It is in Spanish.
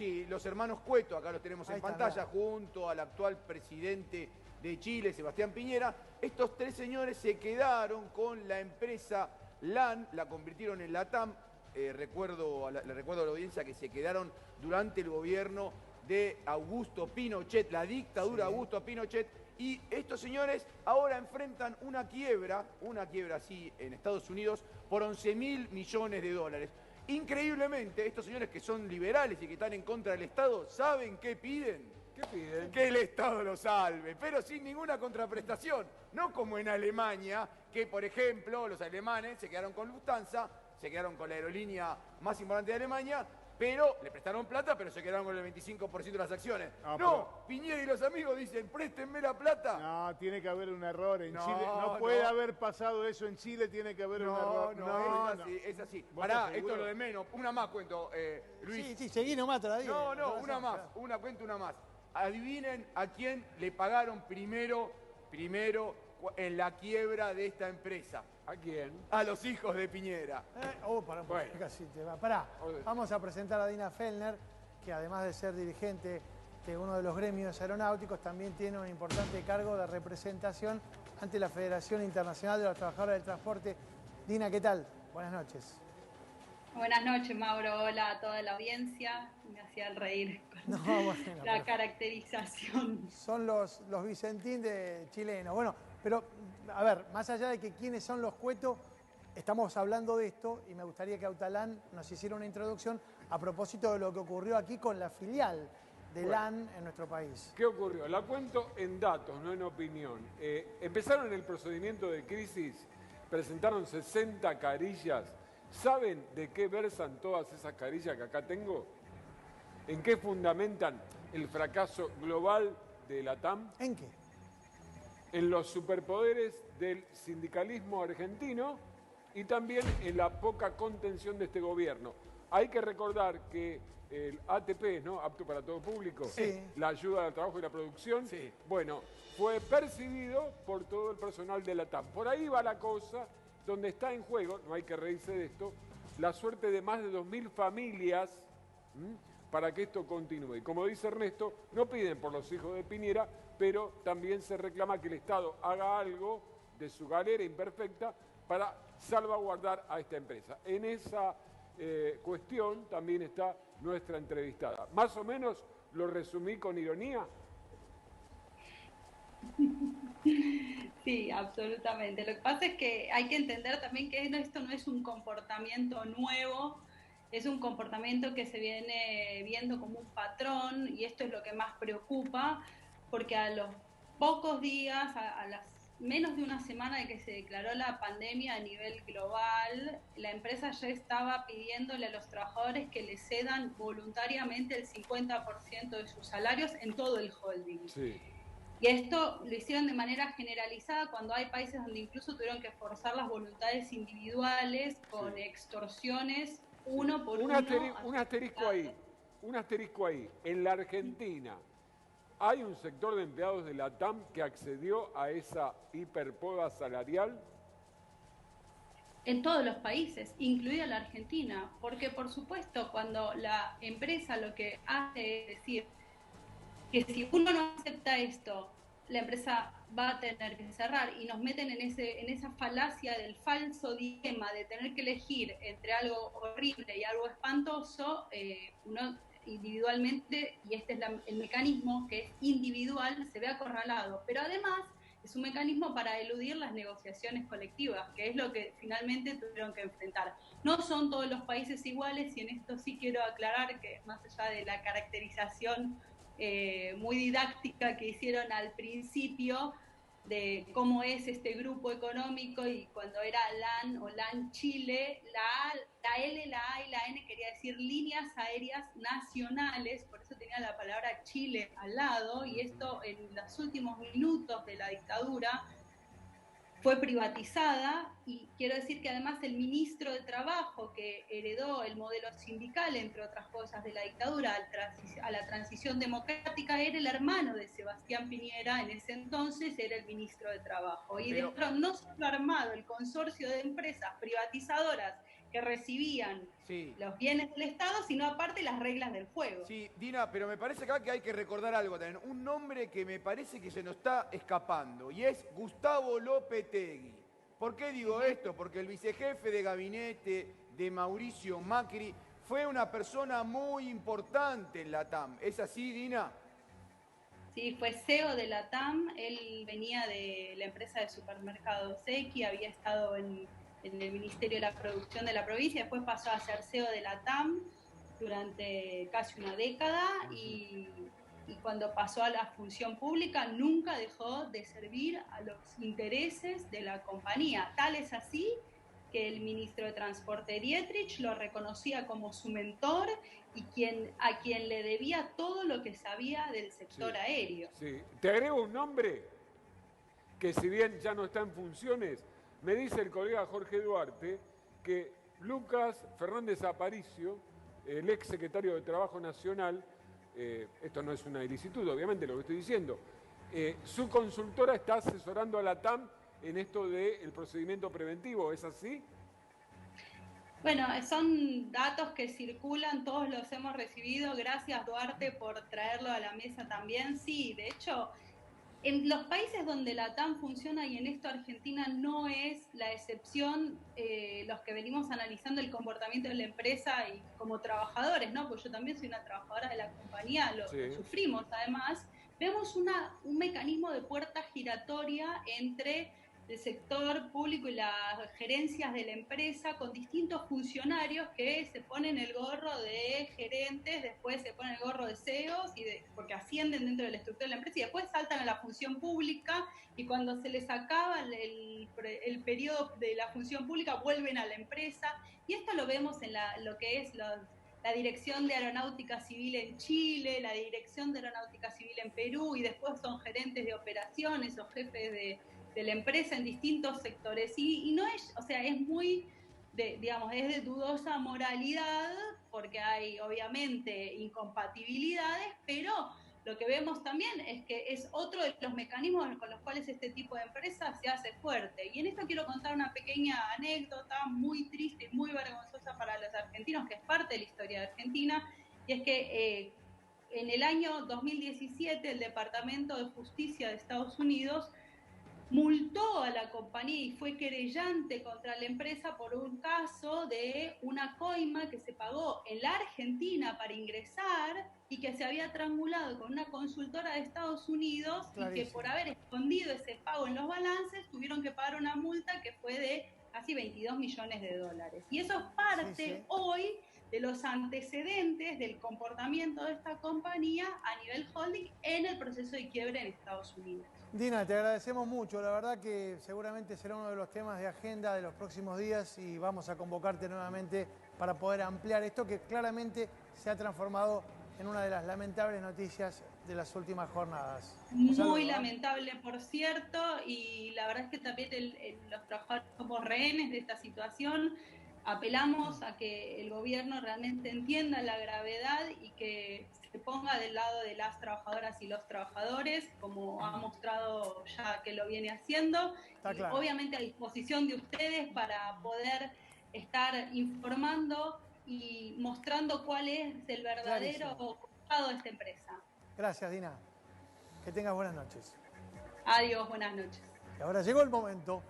Sí, los hermanos Cueto, acá los tenemos Ahí en está, pantalla, mirá. junto al actual presidente de Chile, Sebastián Piñera. Estos tres señores se quedaron con la empresa LAN, la convirtieron en LATAM. Le recuerdo a la audiencia que se quedaron durante el gobierno de Augusto Pinochet, la dictadura de Augusto Pinochet. Y estos señores ahora enfrentan una quiebra así en Estados Unidos por 11.000 millones de dólares. Increíblemente, estos señores que son liberales y que están en contra del Estado, ¿saben qué piden? ¿Qué piden? Que el Estado los salve, pero sin ninguna contraprestación. No como en Alemania, que por ejemplo los alemanes se quedaron con Lufthansa, se quedaron con la aerolínea más importante de Alemania, pero le prestaron plata, pero se quedaron con el 25% de las acciones. No, Piñera y los amigos dicen, préstenme la plata. No, tiene que haber un error en No, Chile. No puede haber pasado eso en Chile, tiene que haber un error. No, es así. Pará, esto es lo de menos. Una más cuento, Luis. Sí, seguí nomás todavía. No, una más, una más. Adivinen a quién le pagaron primero en la quiebra de esta empresa. ¿A quién? A los hijos de Piñera. Pará, casi te va. Pará, vamos a presentar a Dina Fellner, que además de ser dirigente de uno de los gremios aeronáuticos, también tiene un importante cargo de representación ante la Federación Internacional de los Trabajadores del Transporte. Dina, ¿qué tal? Buenas noches. Buenas noches, Mauro. Hola a toda la audiencia. Me hacían reír con la caracterización. Son los Vicentín de chilenos. Bueno, pero a ver, más allá de que quiénes son los Cueto, estamos hablando de esto y me gustaría que Autalán nos hiciera una introducción a propósito de lo que ocurrió aquí con la filial de LAN en nuestro país. ¿Qué ocurrió? La cuento en datos, no en opinión. Empezaron el procedimiento de crisis, presentaron 60 carillas. ¿Saben de qué versan todas esas carillas que acá tengo? ¿En qué fundamentan el fracaso global de la TAM? ¿En qué? En los superpoderes del sindicalismo argentino y también en la poca contención de este gobierno. Hay que recordar que el ATP, ¿no? Apto para todo público, la ayuda al trabajo y la producción, bueno, fue percibido por todo el personal de la TAM. Por ahí va la cosa, donde está en juego, no hay que reírse de esto, la suerte de más de 2.000 familias para que esto continúe. Y como dice Ernesto, no piden por los hijos de Piñera, pero también se reclama que el Estado haga algo de su galera imperfecta para salvaguardar a esta empresa. En esa cuestión también está nuestra entrevistada. Más o menos lo resumí con ironía. Sí, absolutamente. Lo que pasa es que hay que entender también que esto no es un comportamiento nuevo, es un comportamiento que se viene viendo como un patrón y esto es lo que más preocupa, porque a los pocos días, a las menos de una semana de que se declaró la pandemia a nivel global, la empresa ya estaba pidiéndole a los trabajadores que le cedan voluntariamente el 50% de sus salarios en todo el holding. Sí. Y esto lo hicieron de manera generalizada cuando hay países donde incluso tuvieron que forzar las voluntades individuales con extorsiones uno por uno. Un asterisco ahí. En la Argentina, ¿hay un sector de empleados de la TAM que accedió a esa hiperpoda salarial? En todos los países, incluida la Argentina, porque por supuesto cuando la empresa lo que hace es decir que si uno no acepta esto, la empresa va a tener que cerrar y nos meten en esa falacia del falso dilema de tener que elegir entre algo horrible y algo espantoso, uno individualmente, y este es el mecanismo que es individual, se ve acorralado, pero además es un mecanismo para eludir las negociaciones colectivas, que es lo que finalmente tuvieron que enfrentar. No son todos los países iguales y en esto sí quiero aclarar que más allá de la caracterización muy didáctica que hicieron al principio de cómo es este grupo económico y cuando era LAN o LAN Chile, la L, la A y la N quería decir líneas aéreas nacionales, por eso tenía la palabra Chile al lado y esto en los últimos minutos de la dictadura fue privatizada y quiero decir que además el ministro de Trabajo que heredó el modelo sindical, entre otras cosas, de la dictadura a la transición democrática era el hermano de Sebastián Piñera, en ese entonces era el ministro de Trabajo. Y dejaron no solo armado el consorcio de empresas privatizadoras que recibían Sí. los bienes del Estado, sino aparte las reglas del juego. Sí, Dina, pero me parece acá que hay que recordar algo también. Un nombre que me parece que se nos está escapando, y es Gustavo Lopetegui. ¿Por qué digo esto? Porque el vicejefe de gabinete de Mauricio Macri fue una persona muy importante en la TAM. ¿Es así, Dina? Sí, fue CEO de la TAM, él venía de la empresa de supermercados X, había estado en el Ministerio de la Producción de la provincia, después pasó a ser CEO de la TAM durante casi una década y cuando pasó a la función pública nunca dejó de servir a los intereses de la compañía. Tal es así que el ministro de Transporte Dietrich lo reconocía como su mentor y a quien le debía todo lo que sabía del sector aéreo. Sí. Te agrego un nombre que si bien ya no está en funciones, me dice el colega Jorge Duarte que Lucas Fernández Aparicio, el ex secretario de Trabajo Nacional, esto no es una ilicitud, obviamente, lo que estoy diciendo, su consultora está asesorando a la TAM en esto del procedimiento preventivo, ¿es así? Bueno, son datos que circulan, todos los hemos recibido. Gracias, Duarte, por traerlo a la mesa también. Sí, de hecho, en los países donde la TAM funciona, y en esto Argentina no es la excepción, los que venimos analizando el comportamiento de la empresa y como trabajadores, ¿no? Pues yo también soy una trabajadora de la compañía, lo sufrimos además, vemos un mecanismo de puerta giratoria entre el sector público y las gerencias de la empresa, con distintos funcionarios que se ponen el gorro de gerentes, después se ponen el gorro de CEOs, porque ascienden dentro de la estructura de la empresa, y después saltan a la función pública, y cuando se les acaba el periodo de la función pública vuelven a la empresa. Y esto lo vemos en lo que es la Dirección de Aeronáutica Civil en Chile, la Dirección de Aeronáutica Civil en Perú, y después son gerentes de operaciones o jefes de la empresa en distintos sectores. Y no es, o sea, es muy, digamos, es de dudosa moralidad, porque hay obviamente incompatibilidades, pero lo que vemos también es que es otro de los mecanismos con los cuales este tipo de empresas se hace fuerte. Y en esto quiero contar una pequeña anécdota muy triste y muy vergonzosa para los argentinos, que es parte de la historia de Argentina, y es que en el año 2017 el Departamento de Justicia de Estados Unidos multó a la compañía y fue querellante contra la empresa por un caso de una coima que se pagó en la Argentina para ingresar y que se había triangulado con una consultora de Estados Unidos. Clarísimo. Y que por haber escondido ese pago en los balances tuvieron que pagar una multa que fue de casi 22 millones de dólares. Y eso es parte hoy de los antecedentes del comportamiento de esta compañía a nivel holding en el proceso de quiebre en Estados Unidos. Dina, te agradecemos mucho. La verdad que seguramente será uno de los temas de agenda de los próximos días y vamos a convocarte nuevamente para poder ampliar esto que claramente se ha transformado en una de las lamentables noticias de las últimas jornadas. Muy lamentable, por cierto, y la verdad es que también los trabajadores somos rehenes de esta situación. Apelamos a que el gobierno realmente entienda la gravedad y que se ponga del lado de las trabajadoras y los trabajadores, como ha mostrado ya que lo viene haciendo. Claro. Obviamente a disposición de ustedes para poder estar informando y mostrando cuál es el verdadero costado de esta empresa. Gracias, Dina. Que tengas buenas noches. Adiós, buenas noches. Y ahora llegó el momento